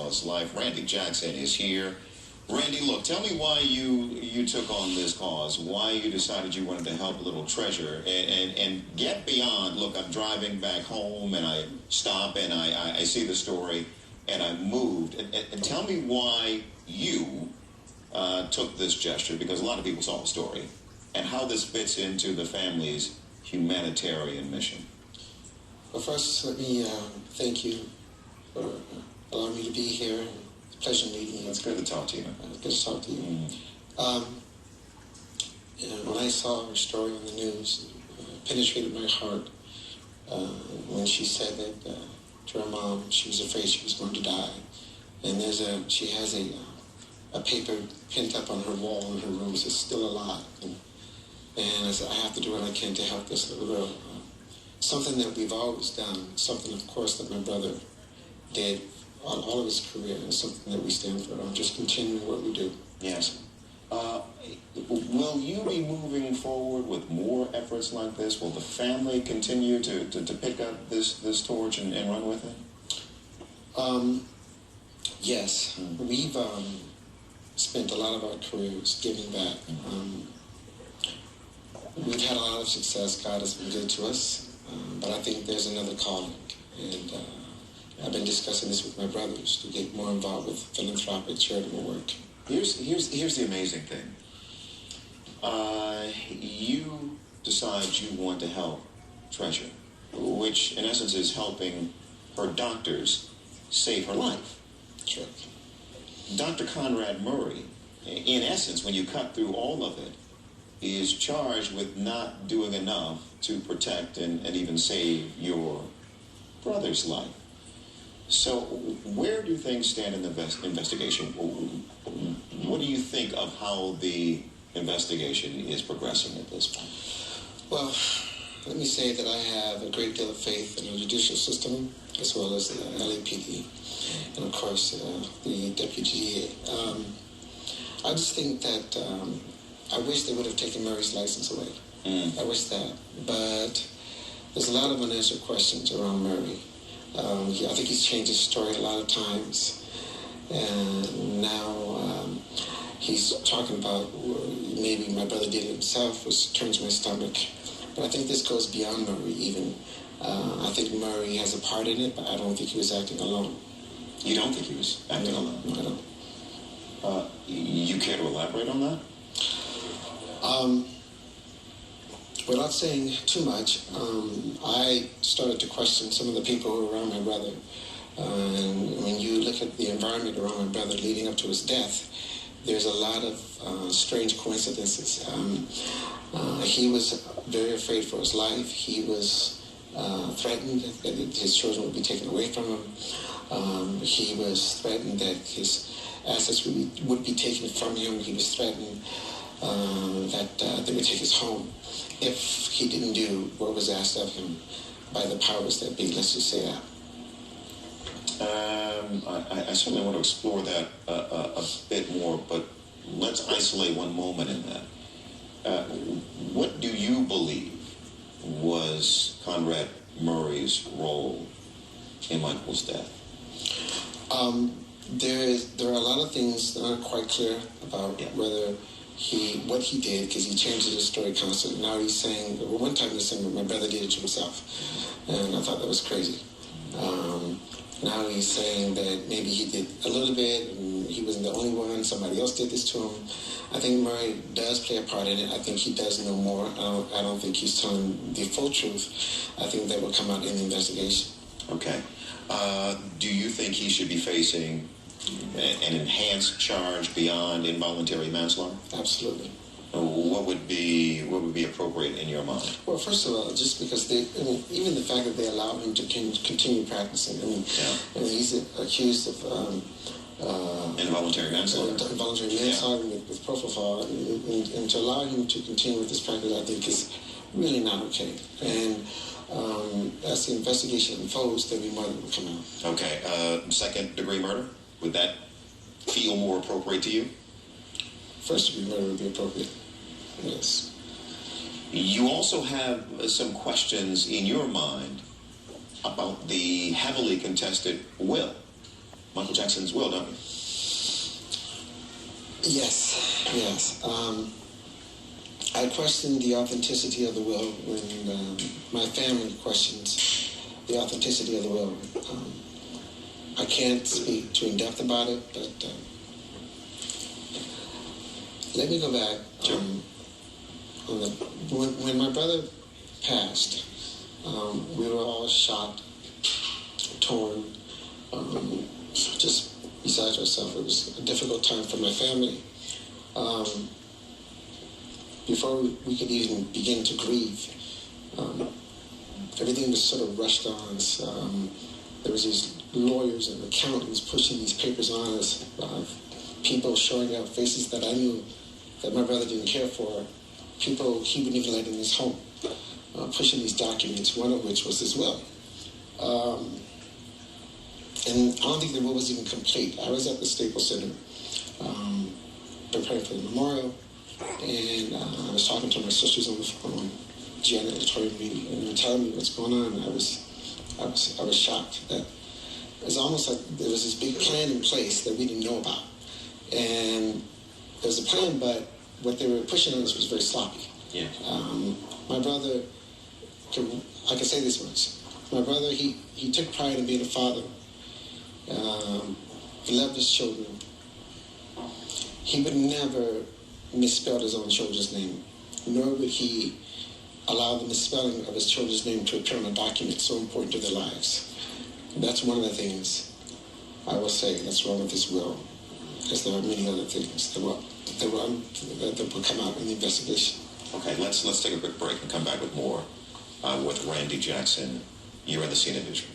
Cause Life. Randy Jackson is here. Randy, look, tell me why you took on this cause, why you decided you wanted to help Little Treasure, and get beyond, look, I'm driving back home, and I stop, and I see the story, and I moved. And tell me why you took this gesture, because a lot of people saw the story, and how this fits into the family's humanitarian mission. Well, first, let me thank you for allowing me to be here. Pleasure meeting you. It's good to talk to you. Good to talk to you. When I saw her story on the news, it penetrated my heart when she said that to her mom she was afraid she was going to die. And she has a paper pinned up on her wall in her room that says "Still Alive." And I said, I have to do what I can to help this little girl. Something that we've always done, something, of course, that my brother did on all of his career, and something that we stand for, on just continuing what we do. Yes. Will you be moving forward with more efforts like this? Will the family continue to pick up this torch and run with it? Yes. We've spent a lot of our careers giving back. We've had a lot of success. God has been good to us. But I think there's another calling. And I've been discussing this with my brothers to get more involved with philanthropic charitable work. Here's the amazing thing. You decide you want to help Treasure, which in essence is helping her doctors save her life. Sure. Dr. Conrad Murray, in essence, when you cut through all of it, is charged with not doing enough to protect and even save your brother's life. So where do things stand in the investigation? What do you think of how the investigation is progressing at this point? Well, let me say that I have a great deal of faith in the judicial system, as well as the LAPD, and of course the Deputy DA. I just think that I wish they would have taken Murray's license away. I wish that. But there's a lot of unanswered questions around Murray. I think he's changed his story a lot of times. And now he's talking about maybe my brother did it himself, which turns my stomach. But I think this goes beyond Murray even. I think Murray has a part in it, but I don't think he was acting alone. You don't think he was acting alone? No, I don't. You care to elaborate on that? Without saying too much, I started to question some of the people who were around my brother. And when you look at the environment around my brother leading up to his death, there's a lot of strange coincidences. He was very afraid for his life. He was threatened that his children would be taken away from him. He was threatened that his assets would be taken from him. He was threatened that they would take his home if he didn't do what was asked of him by the powers that be. Let's just say that. I certainly want to explore that a bit more, but let's isolate one moment in that. What do you believe was Conrad Murray's role in Michael's death? There are a lot of things that aren't quite clear about whether what he did, because he changes his story constantly. Now he's saying, well, one time he was saying my brother did it to himself, and I thought that was crazy. Now he's saying that maybe he did a little bit, and he wasn't the only one, somebody else did this to him. I think Murray does play a part in it. I think he does know more. I don't think he's telling the full truth. I think that will come out in the investigation. Okay. Do you think he should be facing an enhanced charge beyond involuntary manslaughter? Absolutely. What would be appropriate in your mind? Well, first of all, just because even the fact that they allowed him to continue practicing. I mean, he's accused of involuntary manslaughter. Involuntary manslaughter with propofol, and to allow him to continue with this practice, I think is really not okay. And as the investigation unfolds, there'll be more that will come out. Okay. Second-degree murder? Would that feel more appropriate to you? First-degree murder would be appropriate. Yes. You also have some questions in your mind about the heavily contested will. Michael Jackson's will, don't you? Yes. I questioned the authenticity of the will when my family questions the authenticity of the will. I can't speak too in depth about it, but let me go back. Sure. When my brother passed, we were all shocked, torn, just besides ourselves. It was a difficult time for my family. Before we could even begin to grieve, everything was sort of rushed on us. There was these lawyers and accountants pushing these papers on us, people showing up, faces that I knew that my brother didn't care for, people he wouldn't even let in his home, pushing these documents, one of which was his will. And I don't think the will was even complete. I was at the Staples Center preparing for the memorial, and I was talking to my sisters on the phone, Janet editorial meeting, and they were telling me what's going on. And I was shocked that it's almost like there was this big plan in place that we didn't know about. And there was a plan, but what they were pushing on us was very sloppy. Yeah. My brother, I can say this much. My brother, he took pride in being a father. He loved his children. He would never misspell his own children's name, nor would he allow the misspelling of his children's name to appear on a document so important to their lives. That's one of the things I will say that's wrong with this will, because there are many other things that will come out in the investigation. Okay, let's take a quick break and come back with more with Randy Jackson. You're in the Scene of Israel.